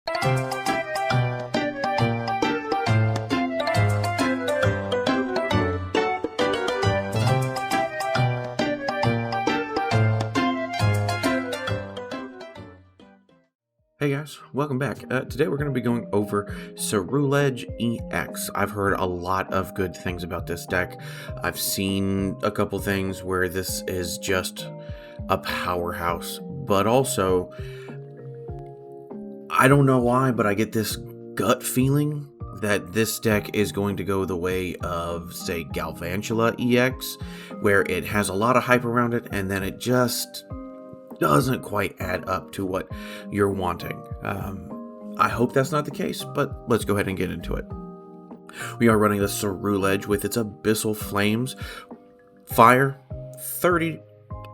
Hey guys, welcome back. Today we're going to be going over Ceruledge EX. I've heard a lot of good things about this deck. I've seen a couple things where this is just a powerhouse, but also, I don't know why, but I get this gut feeling that this deck is going to go the way of, say, Galvantula EX, where it has a lot of hype around it, and then it just doesn't quite add up to what you're wanting. I hope that's not the case, but let's go ahead and get into it. We are running the Ceruledge with its Abyssal Flames, Fire, 30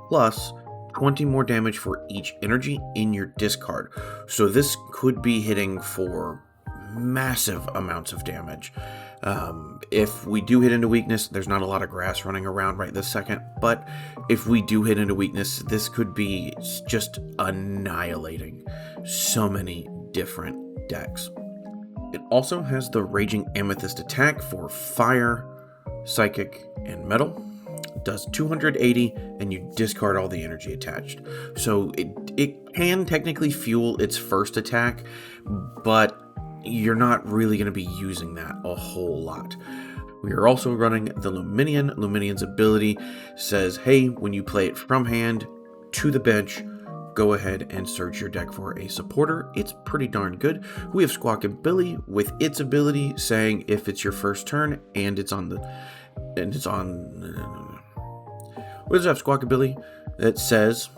plus 20 more damage for each energy in your discard. So this could be hitting for massive amounts of damage. If we do hit into weakness, there's not a lot of grass running around right this second, but if we do hit into weakness, this could be just annihilating so many different decks. It also has the Raging Amethyst attack for Fire, Psychic, and Metal. It does 280, and you discard all the energy attached. So it can technically fuel its first attack, but you're not really going to be using that a whole lot. We are also running the Lumineon. Lumineon's ability says, hey, when you play it from hand to the bench, go ahead and search your deck for a supporter. It's pretty darn good. We have Squawkabilly with its ability saying if it's your first turn and we also have Squawkabilly that says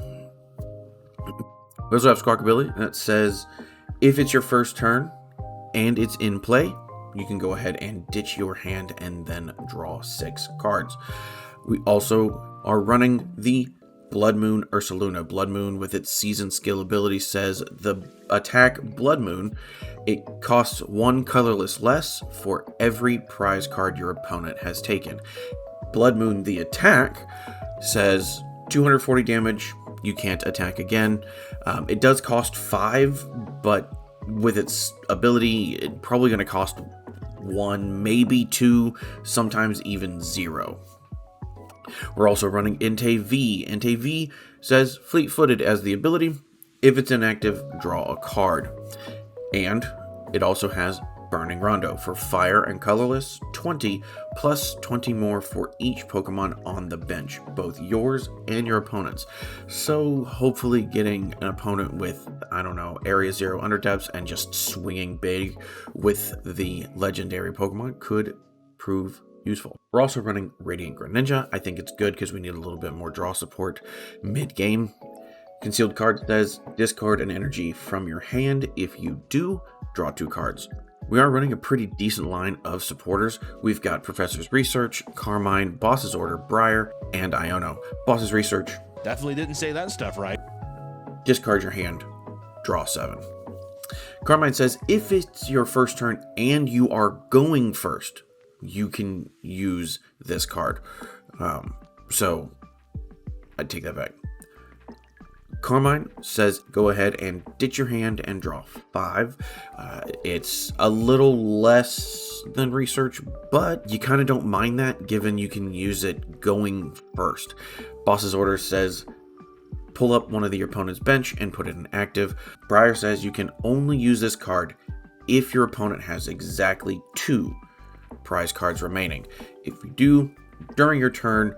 if it's your first turn and it's in play, you can go ahead and ditch your hand and then draw 6 cards. We also are running the Bloodmoon Ursaluna. Bloodmoon with its season skill ability says the attack Bloodmoon, it costs 1 colorless less for every prize card your opponent has taken. Bloodmoon the attack says 240 damage, you can't attack again. It does cost 5, but with its ability, it's probably going to cost 1, maybe 2, sometimes even 0. We're also running Entei V. Entei V says Fleet-Footed as the ability. If it's inactive, draw a card. And it also has Burning Rondo for Fire and Colorless, 20 plus 20 more for each Pokemon on the bench, both yours and your opponent's. So hopefully getting an opponent with, I don't know, Area 0 underdepths and just swinging big with the legendary Pokemon could prove useful. We're also running Radiant Greninja. I think it's good because we need a little bit more draw support mid-game. Concealed card says discard an energy from your hand. If you do, draw 2 cards. We are running a pretty decent line of supporters. We've got Professor's Research, Carmine, Boss's Order, Briar, and Iono. Boss's Research. Definitely didn't say that stuff right. Discard your hand, draw 7. Carmine says if it's your first turn and you are going first, you can use this card. So I'd take that back. Carmine says go ahead and ditch your hand and draw 5. It's a little less than Research, but you kind of don't mind that given you can use it going first. Boss's Order says pull up one of your opponent's bench and put it in active. Briar says you can only use this card if your opponent has exactly 2 prize cards remaining. If you do, during your turn,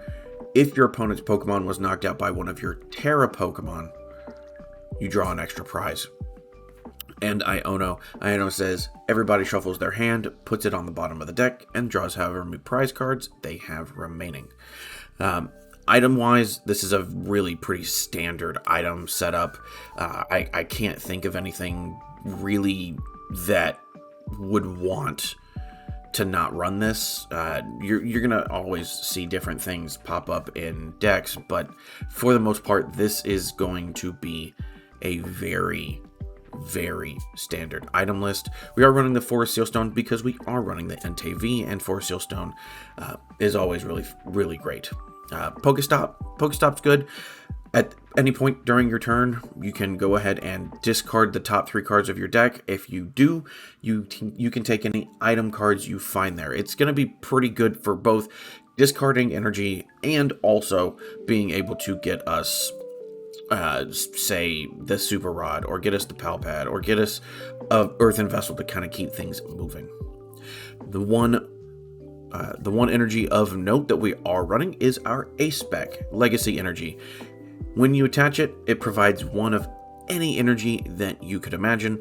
if your opponent's Pokemon was knocked out by one of your Terra Pokemon, you draw an extra prize. And Iono says everybody shuffles their hand, puts it on the bottom of the deck, and draws however many prize cards they have remaining. Item-wise, this is a really pretty standard item setup. I can't think of anything really that would want to not run this. You're gonna always see different things pop up in decks, but for the most part, this is going to be a very, very standard item list. We are running the Forest Sealstone because we are running the Entei V, and Forest Sealstone is always really, really great. PokéStop's good. At any point during your turn, you can go ahead and discard the top 3 cards of your deck. If you do, you can take any item cards you find there. It's going to be pretty good for both discarding energy and also being able to get us, say, the Super Rod, or get us the Pal Pad, or get us a Earthen Vessel to kind of keep things moving. The one energy of note that we are running is our Ace spec, Legacy Energy. When you attach it, it provides one of any energy that you could imagine.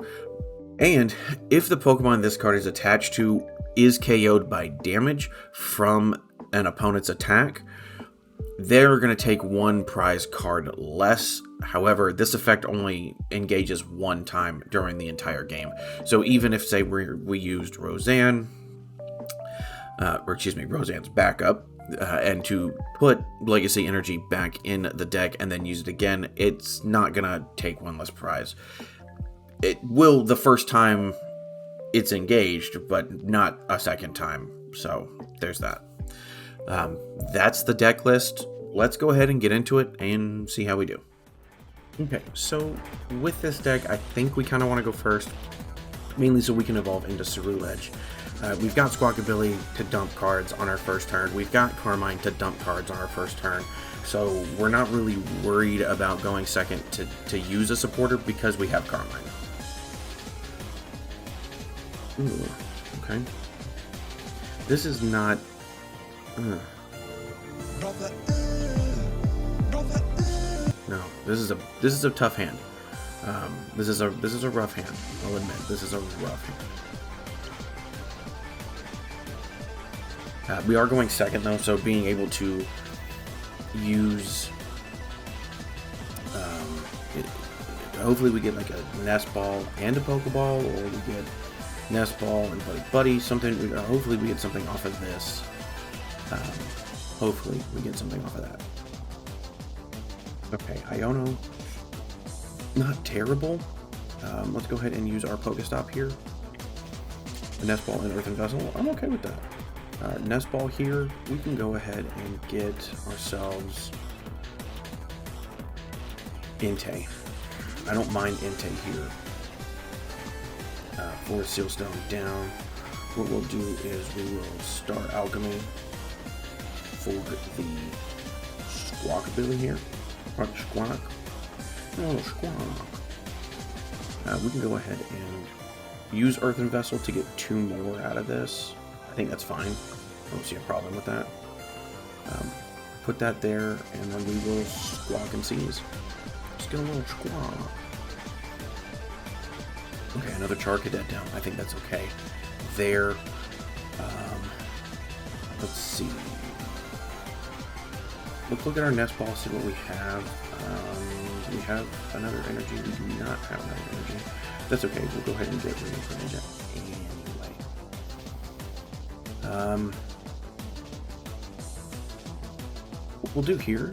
And if the Pokemon this card is attached to is KO'd by damage from an opponent's attack, they're going to take 1 prize card less. However, this effect only engages 1 time during the entire game. So even if, say, we used Roseanne's backup, and to put Legacy Energy back in the deck and then use it again, it's not gonna take 1 less prize. It will the first time it's engaged, but not a second time. So there's that. That's the deck list. Let's go ahead and get into it and see how we do. Okay, so with this deck, I think we kind of want to go first, mainly so we can evolve into Ceruledge. We've got Squawkabilly to dump cards on our first turn. We've got Carmine to dump cards on our first turn. So we're not really worried about going second to use a supporter because we have Carmine. Ooh, okay. This is not... No, this is a tough hand. This is a rough hand. I'll admit, this is a rough hand. We are going second though, so being able to use, hopefully we get like a Nest Ball and a Pokeball, or we get Nest Ball and Buddy-Buddy, something. Hopefully we get something off of this. Hopefully we get something off of that. Okay, Iono, not terrible. Let's go ahead and use our PokéStop here. The Nest Ball and Earthen Vessel, I'm okay with that. Nest Ball here, we can go ahead and get ourselves Entei. I don't mind Entei here. For Sealstone down, what we'll do is we will start Alchemy for the Squawkabilly here. Squawk. Oh, Squawk. We can go ahead and use Earthen Vessel to get 2 more out of this. I think that's fine. I don't see a problem with that. Put that there, and then we will Squawk and Seize. Just get a little Squawk. Okay, another Charcadet down. I think that's okay. There. Let's see. Let's look at our Nest Ball, see what we have. Do we have another energy? We do not have another energy. That's okay. We'll go ahead and get Radiant Greninja anyway. What we'll do here.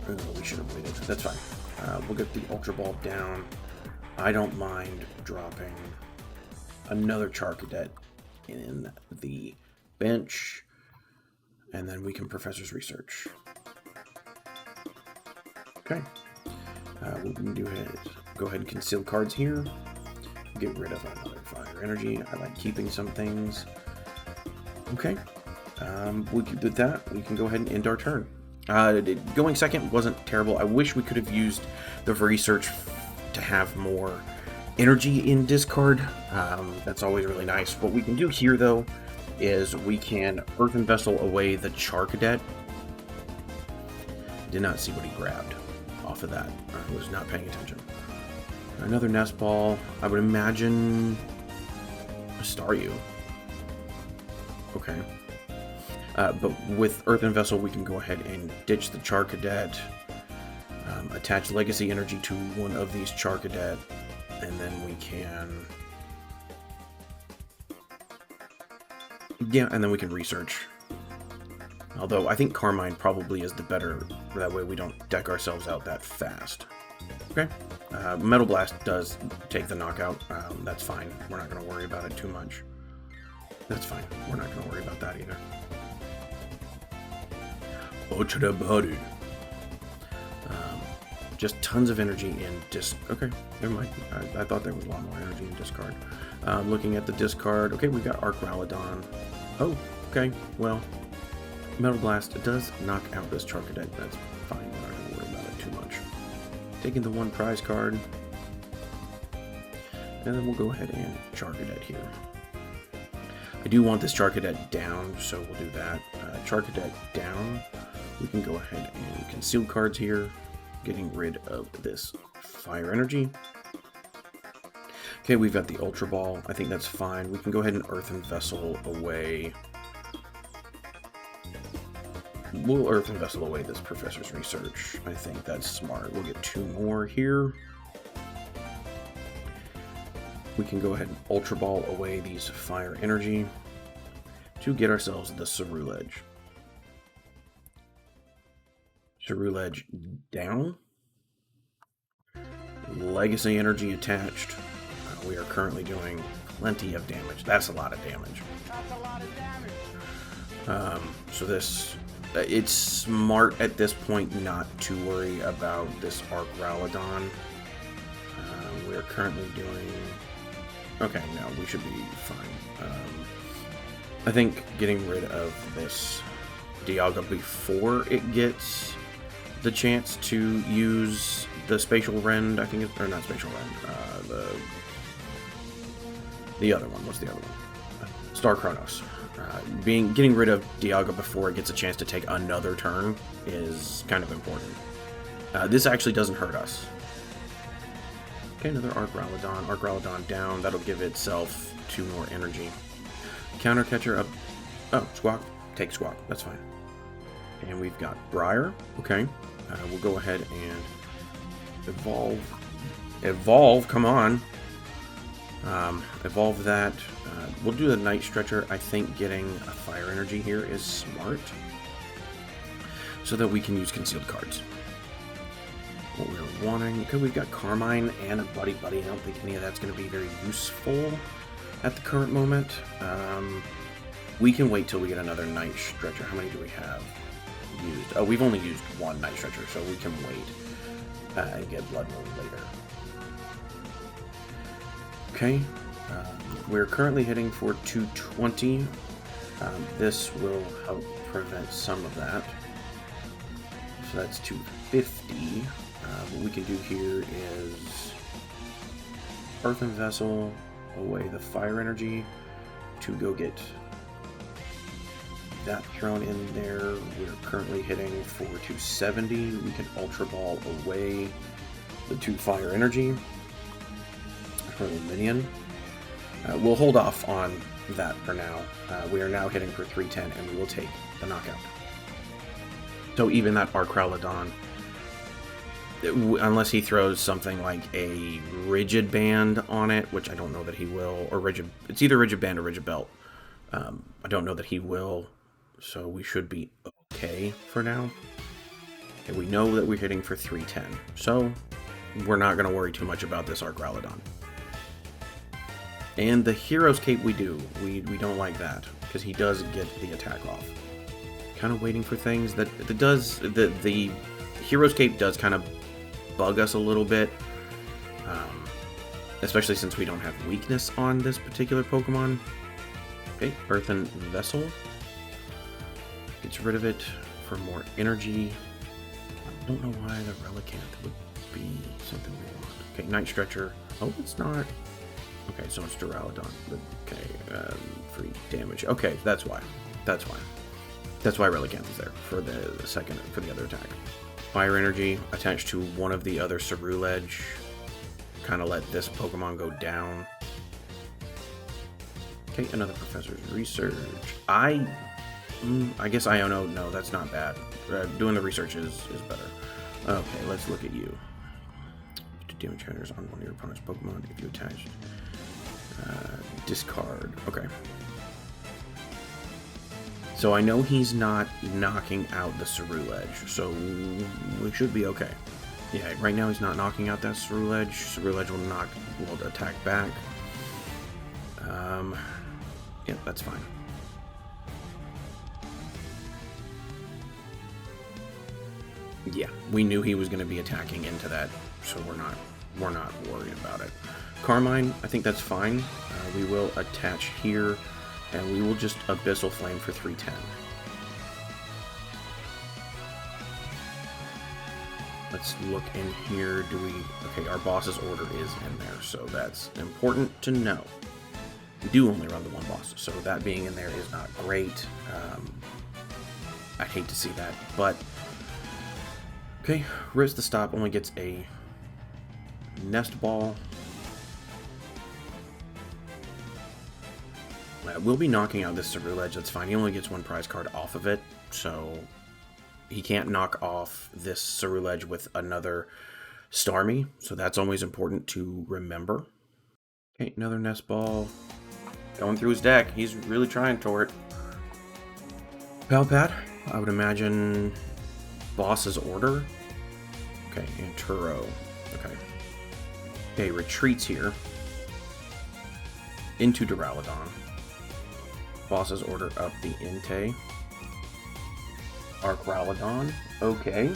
Oh, we should have waited. That's fine. We'll get the Ultra Ball down. I don't mind dropping another Charcadet in the bench, and then we can Professor's Research. Okay. We can go ahead and conceal cards here. Get rid of another Fire Energy. I like keeping some things. Okay. We can do that. We can go ahead and end our turn. Going second wasn't terrible. I wish we could have used the Research to have more energy in discard. That's always really nice. What we can do here, though, is we can Earthen Vessel away the Charcadet. Did not see what he grabbed off of that. I was not paying attention. Another Nest Ball. I would imagine a Staryu. Okay. But with Earthen Vessel, we can go ahead and ditch the Charcadet, attach Legacy Energy to one of these Charcadet, and then we can... Yeah, and then we can Research. Although, I think Carmine probably is the better, that way we don't deck ourselves out that fast. Okay. Metal Blast does take the knockout. That's fine. We're not going to worry about it too much. That's fine. We're not going to worry about that either. Ultra Ball. just tons of energy in disc. Okay, never mind. I thought there was a lot more energy in discard. Looking at the discard. Okay, we got Arcralodon. Oh, okay. Well, Metal Blast does knock out this Charcadet. That's fine. We're not going to worry about it too much. Taking the one prize card. And then we'll go ahead and Charcadet here. I do want this Charcadet down, so we'll do that. Charcadet down. We can go ahead and conceal cards here, getting rid of this Fire Energy. Okay, we've got the Ultra Ball. I think that's fine. We can go ahead and Earthen Vessel away. We'll Earthen Vessel away this Professor's Research. I think that's smart. We'll get 2 more here. We can go ahead and Ultra Ball away these Fire Energy to get ourselves the Ceruledge. Ceruledge down. Legacy Energy attached. We are currently doing plenty of damage. That's a lot of damage. That's a lot of damage. So this, it's smart at this point not to worry about this Arcralodon. We're currently doing... Okay, no, we should be fine. I think getting rid of this Dialga before it gets the chance to use the Spatial Rend, I think it's, or not Spatial Rend, the other one. What's the other one? Star Chronos. Getting rid of Dialga before it gets a chance to take another turn is kind of important. This actually doesn't hurt us. Okay, another Arcralodon. Arcralodon down. That'll give itself 2 more energy. Counter Catcher up. Oh, Squawk. Take Squawk. That's fine. And we've got Briar. Okay. We'll go ahead and evolve. Evolve. Come on. Evolve that. We'll do the Night Stretcher. I think getting a Fire Energy here is smart, so that we can use concealed cards. What we were wanting. Okay, we've got Carmine and a Buddy-Buddy. I don't think any of that's going to be very useful at the current moment. We can wait till we get another Night Stretcher. How many do we have used? Oh, we've only used 1 Night Stretcher, so we can wait and get Bloodmoon later. Okay, we're currently hitting for 220. This will help prevent some of that. So that's 250. What we can do here is Earthen Vessel away the Fire Energy to go get that thrown in there. We're currently hitting for 270. We can Ultra Ball away the 2 Fire Energy for Lumineon. We'll hold off on that for now. We are now hitting for 310, and we will take the knockout. So even that Arcralodon, unless he throws something like a Rigid Band on it, which I don't know that he will, or Rigid, it's either Rigid Band or Rigid Belt. I don't know that he will, so we should be okay for now. And we know that we're hitting for 310, so we're not going to worry too much about this Arcralodon. And the Hero's Cape we do. We don't like that, because he does get the attack off. Kind of waiting for things that does... The Hero's Cape does kind of bug us a little bit. Especially since we don't have weakness on this particular Pokemon. Okay, Earthen Vessel. Gets rid of it for more energy. I don't know why the Relicanth would be something we want. Okay, Night Stretcher. Oh, it's not... Okay, so it's Duraludon. Okay, free damage. Okay, that's why. That's why. That's why Relicanth is there for the second, for the other attack. Fire Energy attached to one of the other Ceruledge. Kind of let this Pokemon go down. Okay, another Professor's Research. I guess Iono. No, that's not bad. Doing the research is better. Okay, let's look at you. Damage counters on one of your opponent's Pokemon if you attached. Discard. Okay. So I know he's not knocking out the Ceruledge, so we should be okay. Yeah, right now he's not knocking out that Ceruledge. Ceruledge will attack back. Yeah, that's fine. Yeah, we knew he was going to be attacking into that, so we're not worried about it. Carmine, I think that's fine. We will attach here, and we will just Abyssal Flame for 310. Let's look in here. Okay, our boss's order is in there, so that's important to know. We do only run the one boss, so that being in there is not great. I hate to see that, but okay, Riz the Stop only gets a Nest Ball. We'll be knocking out this Ceruledge, that's fine. He only gets one prize card off of it, so he can't knock off this Ceruledge with another Starmie, so that's always important to remember. Okay, another Nest Ball. Going through his deck. He's really trying for it. Pal Pad, I would imagine boss's order. Okay, and Turo. Okay. Okay, retreats here. Into Duraludon. Boss's order up the Entei. Arcraludon. Okay.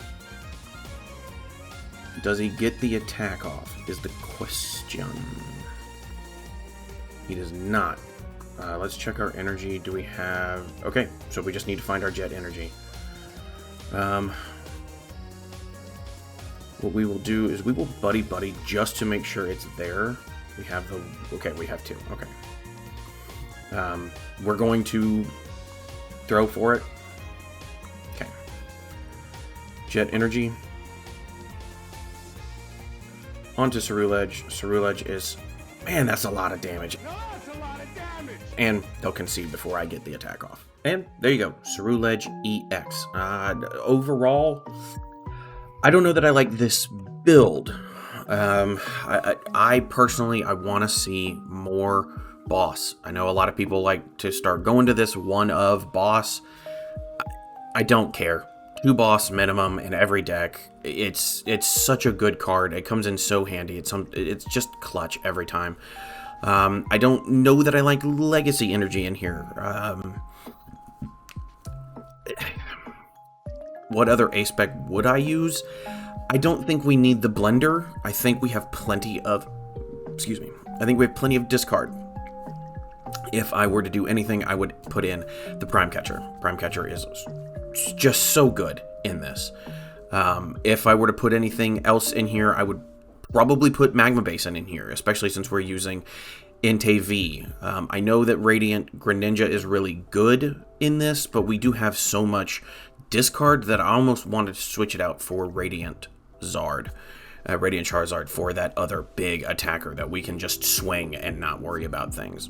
Does he get the attack off? Is the question. He does not. Let's check our energy. Do we have... Okay, so we just need to find our jet energy. What we will do is we will Buddy-Buddy just to make sure it's there. We have the... Okay, we have two. Okay. We're going to throw for it. Okay. Jet energy. Onto Ceruledge. Ceruledge is... Man, that's a lot of damage. No, it's a lot of damage. And they'll concede before I get the attack off. And there you go. Ceruledge EX. Overall, I don't know that I like this build. I personally, I want to see more boss. I know a lot of people like to start going to this one of boss. I don't care. 2 boss minimum in every deck. It's such a good card. It comes in so handy. It's just clutch every time. I don't know that I like Legacy Energy in here. What other ace spec would I use? I don't think we need the blender. I think we have plenty of... Excuse me. I think we have plenty of discard. If I were to do anything, I would put in the Prime Catcher. Prime Catcher is just so good in this. If I were to put anything else in here, I would probably put Magma Basin in here, especially since we're using Entei V. I know that Radiant Greninja is really good in this, but we do have so much discard that I almost wanted to switch it out for Radiant Zard. Radiant Charizard for that other big attacker that we can just swing and not worry about things.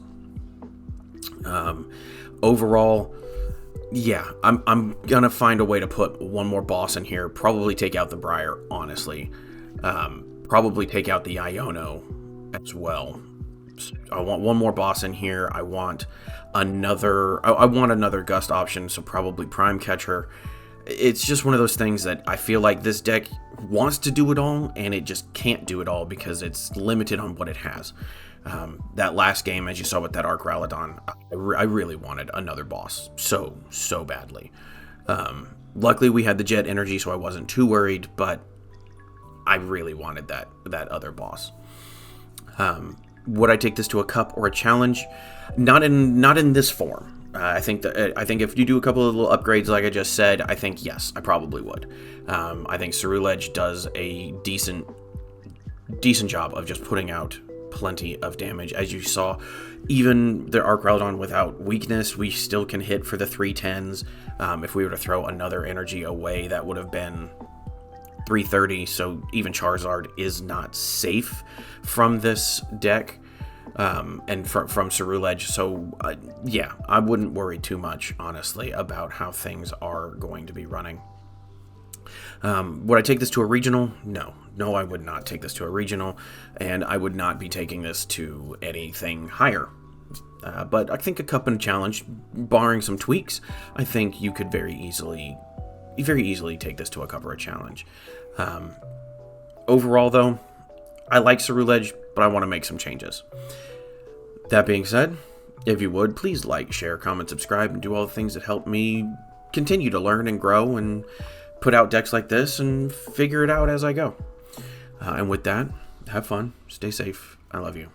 Overall, yeah, I'm gonna find a way to put one more boss in here. Probably take out the Briar, honestly. Probably take out the Iono as well. I want one more boss in here. I want another Gust option, so probably Prime Catcher. It's just one of those things that I feel like this deck wants to do it all, and it just can't do it all because it's limited on what it has. That last game, as you saw with that Arcraludon, I really wanted another boss so badly. Luckily, we had the Jet Energy, so I wasn't too worried, but I really wanted that other boss. Would I take this to a cup or a challenge? Not in this form. I think if you do a couple of little upgrades, like I just said, I think yes, I probably would. I think Ceruledge does a decent job of just putting out plenty of damage. As you saw, even the Arcraludon without weakness, we still can hit for the 310s. If we were to throw another energy away, that would have been 330, so even Charizard is not safe from this deck, and from Ceruledge. So yeah, I wouldn't worry too much, honestly, about how things are going to be running. Would I take this to a regional? No, I would not take this to a regional, and I would not be taking this to anything higher. But I think a cup and a challenge, barring some tweaks, I think you could very easily take this to a cup or a challenge. Overall, though, I like Ceruledge, but I want to make some changes. That being said, if you would, please like, share, comment, subscribe, and do all the things that help me continue to learn and grow and put out decks like this and figure it out as I go. And with that, have fun, stay safe. I love you.